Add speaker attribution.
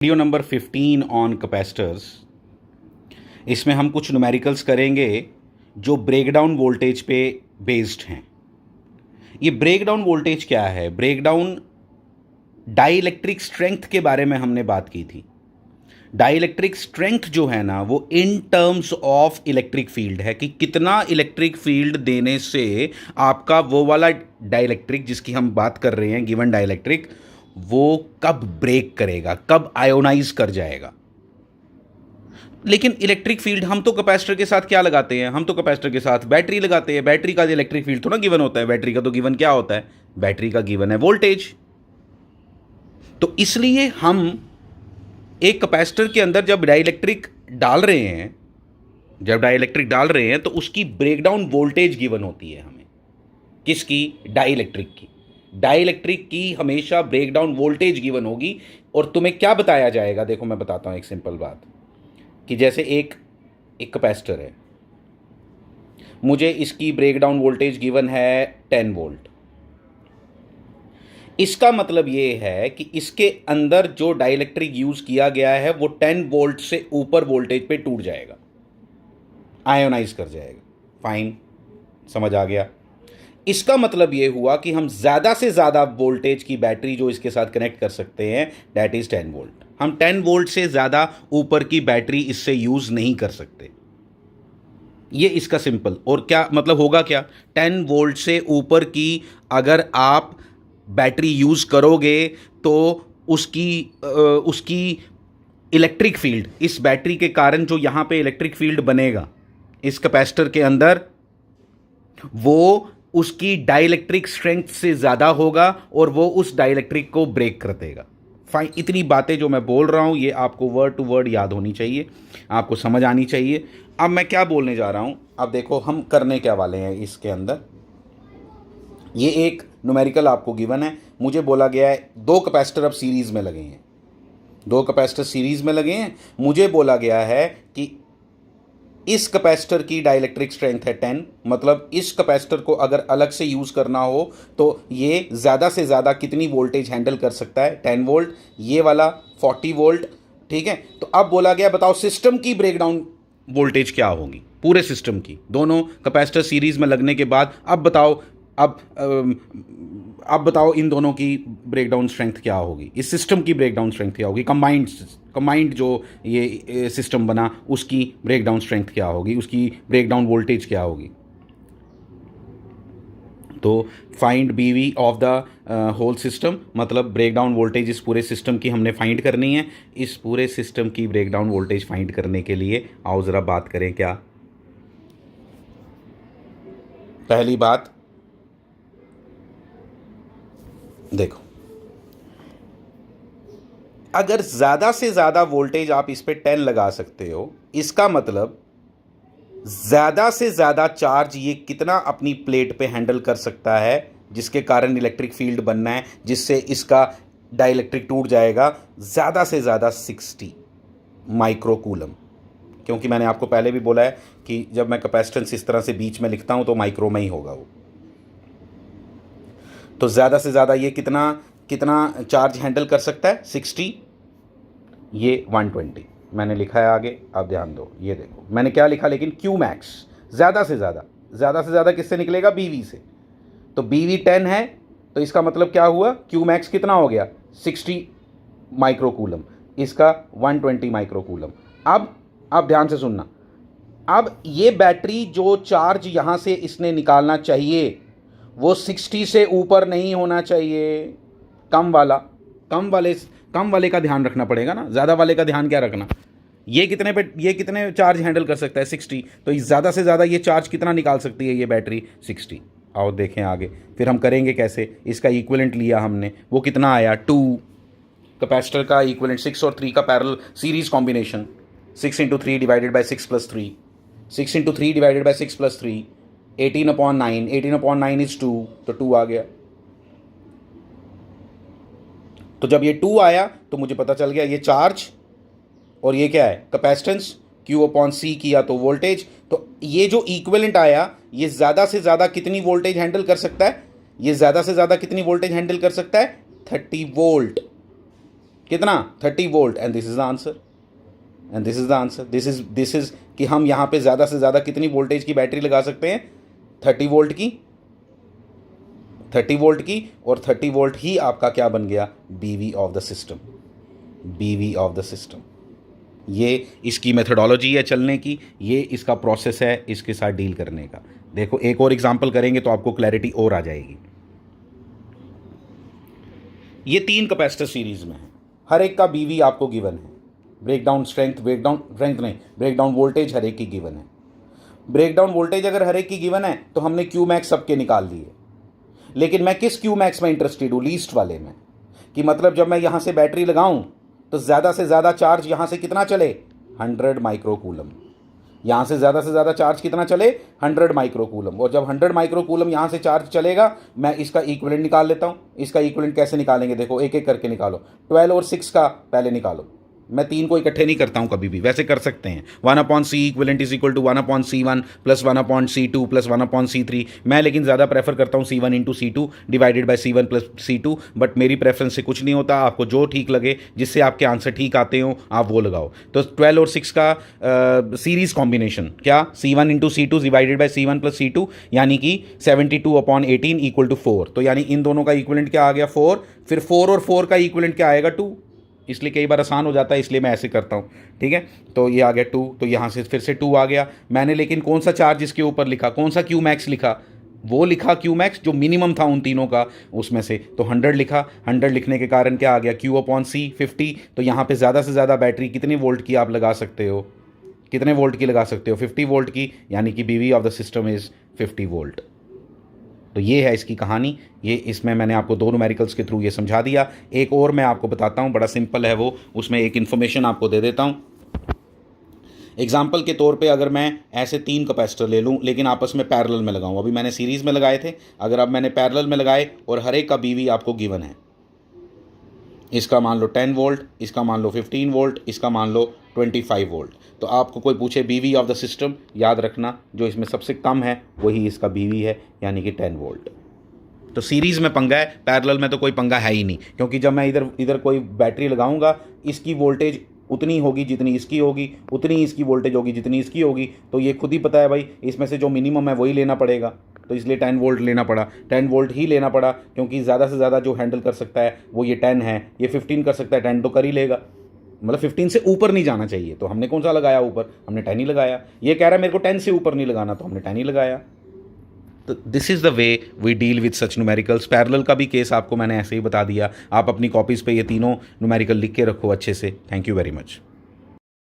Speaker 1: Video number 15 on capacitors. इसमें हम कुछ न्यूमेरिकल्स करेंगे जो ब्रेकडाउन वोल्टेज पे बेस्ड हैं। ये ब्रेकडाउन वोल्टेज क्या है? ब्रेकडाउन डाइलेक्ट्रिक स्ट्रेंथ के बारे में हमने बात की थी। डाइलेक्ट्रिक स्ट्रेंथ जो है ना, वो in terms of electric field है कि कितना इलेक्ट्रिक फील्ड देने से आपका वो वाला डाइलेक्ट्रिक जिसकी हम बात कर रहे हैं, गिवन डाइलेक्ट्रिक, वो कब ब्रेक करेगा, कब आयोनाइज कर जाएगा। लेकिन इलेक्ट्रिक फील्ड हम तो कैपेसिटर के साथ क्या लगाते हैं? हम तो कैपेसिटर के साथ बैटरी लगाते हैं। बैटरी का इलेक्ट्रिक फील्ड थोड़ा गिवन होता है। बैटरी का तो गिवन क्या होता है? बैटरी का गिवन है वोल्टेज। तो इसलिए हम एक कैपेसिटर के अंदर जब डाइलेक्ट्रिक डाल रहे हैं तो उसकी ब्रेकडाउन वोल्टेज गिवन होती है हमें। किसकी? डाइलेक्ट्रिक की। डाइलेक्ट्रिक की हमेशा ब्रेकडाउन वोल्टेज गिवन होगी। और तुम्हें क्या बताया जाएगा? देखो मैं बताता हूं एक सिंपल बात, कि जैसे एक कैपेसिटर है, मुझे इसकी ब्रेकडाउन वोल्टेज गिवन है 10 वोल्ट। इसका मतलब ये है कि इसके अंदर जो डाइलेक्ट्रिक यूज किया गया है वो 10 वोल्ट से ऊपर वोल्टेज पे टूट जाएगा, आयोनाइज कर जाएगा। फाइन, समझ आ गया। इसका मतलब ये हुआ कि हम ज़्यादा से ज़्यादा वोल्टेज की बैटरी जो इसके साथ कनेक्ट कर सकते हैं, दैट इज़ 10 वोल्ट। हम 10 वोल्ट से ज़्यादा ऊपर की बैटरी इससे यूज़ नहीं कर सकते। ये इसका सिंपल। और क्या मतलब होगा क्या? 10 वोल्ट से ऊपर की अगर आप बैटरी यूज़ करोगे तो उसकी इलेक्ट्रिक फील्ड, इस बैटरी के कारण जो यहाँ पे इलेक्ट्रिक फील्ड बनेगा इस कैपेसिटर के अंदर, वो उसकी डाइलेक्ट्रिक स्ट्रेंथ से ज़्यादा होगा और वो उस डाइलेक्ट्रिक को ब्रेक कर देगा। फाइन, इतनी बातें जो मैं बोल रहा हूँ ये आपको वर्ड टू वर्ड याद होनी चाहिए, आपको समझ आनी चाहिए। अब मैं क्या बोलने जा रहा हूँ, अब देखो हम करने क्या वाले हैं इसके अंदर। ये एक न्यूमेरिकल आपको गिवन है। मुझे बोला गया है 2 कैपेसिटर अब सीरीज़ में लगे हैं, 2 कैपेसिटर सीरीज़ में लगे हैं। मुझे बोला गया है कि इस कैपेसिटर की डाइलेक्ट्रिक स्ट्रेंथ है 10। मतलब इस कैपेसिटर को अगर अलग से यूज़ करना हो तो ये ज़्यादा से ज़्यादा कितनी वोल्टेज हैंडल कर सकता है? 10 वोल्ट। ये वाला 40 वोल्ट। ठीक है, तो अब बोला गया बताओ सिस्टम की ब्रेकडाउन वोल्टेज क्या होगी, पूरे सिस्टम की, दोनों कैपेसिटर सीरीज़ में लगने के बाद। अब बताओ, अब बताओ इन दोनों की ब्रेकडाउन स्ट्रेंथ क्या होगी, इस सिस्टम की ब्रेकडाउन स्ट्रेंथ क्या होगी, कंबाइंड जो ये सिस्टम बना उसकी ब्रेकडाउन स्ट्रेंथ क्या होगी, उसकी ब्रेकडाउन वोल्टेज क्या होगी। तो फाइंड बीवी ऑफ द होल सिस्टम, मतलब ब्रेकडाउन वोल्टेज इस पूरे सिस्टम की हमने फाइंड करनी है। इस पूरे सिस्टम की ब्रेकडाउन वोल्टेज फाइंड करने के लिए आओ ज़रा बात करें। क्या? पहली बात देखो, अगर ज़्यादा से ज़्यादा वोल्टेज आप इस पे 10 लगा सकते हो, इसका मतलब ज़्यादा से ज़्यादा चार्ज ये कितना अपनी प्लेट पे हैंडल कर सकता है, जिसके कारण इलेक्ट्रिक फील्ड बनना है, जिससे इसका डाइलेक्ट्रिक टूट जाएगा। ज़्यादा से ज़्यादा 60 माइक्रोकूलम। क्योंकि मैंने आपको पहले भी बोला है कि जब मैं कैपेसिटेंस इस तरह से बीच में लिखता हूँ तो माइक्रो में ही होगा वो। तो ज़्यादा से ज़्यादा ये कितना चार्ज हैंडल कर सकता है? 60। ये 120 मैंने लिखा है आगे, आप ध्यान दो। ये देखो मैंने क्या लिखा, लेकिन क्यू मैक्स ज़्यादा से ज़्यादा किससे निकलेगा? बीवी से। तो बीवी 10 है तो इसका मतलब क्या हुआ? क्यू मैक्स कितना हो गया? 60 माइक्रोकूलम, इसका 120 माइक्रोकूलम। अब ध्यान से सुनना, अब ये बैटरी जो चार्ज यहाँ से इसने निकालना चाहिए वो 60 से ऊपर नहीं होना चाहिए। कम वाले का ध्यान रखना पड़ेगा ना, ज़्यादा वाले का ध्यान क्या रखना। ये कितने चार्ज हैंडल कर सकता है? 60। तो ज़्यादा से ज़्यादा ये चार्ज कितना निकाल सकती है ये बैटरी? 60। आओ देखें आगे, फिर हम करेंगे कैसे। इसका इक्विवेलेंट लिया हमने, वो कितना आया? 2। कैपेसिटर का इक्विवेलेंट 6 और 3 का parallel series combination, 6 × 3 divided by 6 + 3, 6 × 3 divided by 6 + 3, 18/9, 18/9 is 2, तो 2 आ गया। तो जब ये 2 आया तो मुझे पता चल गया ये चार्ज और ये क्या है? कैपेसिटेंस। Q/C किया तो वोल्टेज। तो ये जो इक्विवेलेंट आया ये ज़्यादा से ज़्यादा कितनी वोल्टेज हैंडल कर सकता है? ये ज़्यादा से ज़्यादा कितनी वोल्टेज हैंडल कर सकता है? 30 वोल्ट। कितना 30 volt, and this is the answer, and this is the answer. This is कि हम यहाँ पे ज़्यादा से ज़्यादा कितनी वोल्टेज की बैटरी लगा सकते हैं, 30 वोल्ट की, 30 वोल्ट की, और 30 वोल्ट ही आपका क्या बन गया, बीवी ऑफ द सिस्टम, बीवी ऑफ द सिस्टम। ये इसकी मेथडोलॉजी है चलने की, ये इसका प्रोसेस है इसके साथ डील करने का। देखो एक और एग्जांपल करेंगे तो आपको क्लैरिटी और आ जाएगी। ये 3 कैपेसिटर सीरीज में है, हर एक का बीवी आपको गिवन है, ब्रेकडाउन स्ट्रेंथ, ब्रेकडाउन वोल्टेज हर एक की गिवन है। ब्रेकडाउन वोल्टेज अगर हर एक की गिवन है तो हमने क्यू मैक्स सबके निकाल लिए, लेकिन मैं किस क्यू मैक्स में इंटरेस्टेड हूँ, लीस्ट वाले में, कि मतलब जब मैं यहाँ से बैटरी लगाऊँ तो ज़्यादा से ज़्यादा चार्ज यहाँ से कितना चले, 100 माइक्रोकूलम, यहाँ से ज़्यादा चार्ज कितना चले, 100 माइक्रोकूलम। और जब 100 माइक्रोकूलम यहाँ से चार्ज चलेगा, मैं इसका इक्विवेलेंट निकाल लेता हूँ। इसका इक्विवेलेंट कैसे निकालेंगे, देखो एक एक करके निकालो। 12 और 6 का पहले निकालो, मैं 3 को इकट्ठे नहीं करता हूँ कभी भी, वैसे कर सकते हैं। 1/c equivalent is equal to 1/c1 plus 1/c2 plus 1/c3। मैं लेकिन ज़्यादा प्रेफर करता हूँ c1 into c2 divided by c1 plus c2, but मेरी प्रेफरेंस से कुछ नहीं होता, आपको जो ठीक लगे, जिससे आपके आंसर ठीक आते हो आप वो लगाओ। तो 12 और 6 का सीरीज कॉम्बिनेशन क्या, c1 into c2 divided by c1 plus c2, यानी कि 72/18 इक्वल टू 4। तो यानी इन दोनों का इक्विवेलेंट क्या आ गया, 4। फिर 4 और 4 का इक्विवेलेंट क्या आएगा, 2। इसलिए कई बार आसान हो जाता है, इसलिए मैं ऐसे करता हूँ, ठीक है। तो ये आ गया 2, तो यहाँ से फिर से 2 आ गया। मैंने लेकिन कौन सा चार्ज इसके ऊपर लिखा, कौन सा क्यू मैक्स लिखा, वो लिखा क्यू मैक्स जो मिनिमम था उन तीनों का उसमें से, तो 100 लिखा। 100 लिखने के कारण क्या आ गया, Q/C 50। तो यहाँ पे ज़्यादा से ज़्यादा बैटरी कितने वोल्ट की आप लगा सकते हो, कितने वोल्ट की लगा सकते हो, 50 वोल्ट की, यानी कि बीवी of the system is 50 volt. तो ये है इसकी कहानी। ये इसमें मैंने आपको 2 न्यूमेरिकल्स के थ्रू ये समझा दिया। एक और मैं आपको बताता हूँ, बड़ा सिंपल है वो, उसमें एक इन्फॉर्मेशन आपको दे देता हूँ। एग्जाम्पल के तौर पे अगर मैं ऐसे 3 कैपेसिटर ले लूँ लेकिन आपस में पैरेलल में लगाऊँ, अभी मैंने सीरीज़ में लगाए थे, अगर अब मैंने पैरेलल में लगाए और हर एक का बीवी आपको गिवन है, इसका मान लो 10 वोल्ट, इसका मान लो 15 वोल्ट, इसका मान लो 25 वोल्ट, तो आपको कोई पूछे बीवी ऑफ द सिस्टम, याद रखना जो इसमें सबसे कम है वही इसका बीवी है, यानी कि 10 वोल्ट। तो सीरीज़ में पंगा है, पैरेलल में तो कोई पंगा है ही नहीं, क्योंकि जब मैं इधर कोई बैटरी लगाऊंगा, इसकी वोल्टेज उतनी होगी जितनी इसकी होगी, उतनी इसकी वोल्टेज होगी जितनी इसकी होगी। तो ये खुद ही पता है भाई, इसमें से जो मिनिमम है वही लेना पड़ेगा, तो इसलिए 10 वोल्ट लेना पड़ा, 10 वोल्ट ही लेना पड़ा, क्योंकि ज़्यादा से ज़्यादा जो हैंडल कर सकता है वो ये 10 है, ये 15 कर सकता है, 10 तो कर ही लेगा, मतलब 15 से ऊपर नहीं जाना चाहिए। तो हमने कौन सा लगाया ऊपर, हमने 10 ही लगाया। ये कह रहा है मेरे को 10 से ऊपर नहीं लगाना, तो हमने 10 ही लगाया। तो this is the way we deal with such numericals. Parallel का भी केस आपको मैंने ऐसे ही बता दिया। आप अपनी कॉपीज़ पे ये तीनों न्यूमेरिकल लिख के रखो अच्छे से। Thank you very much.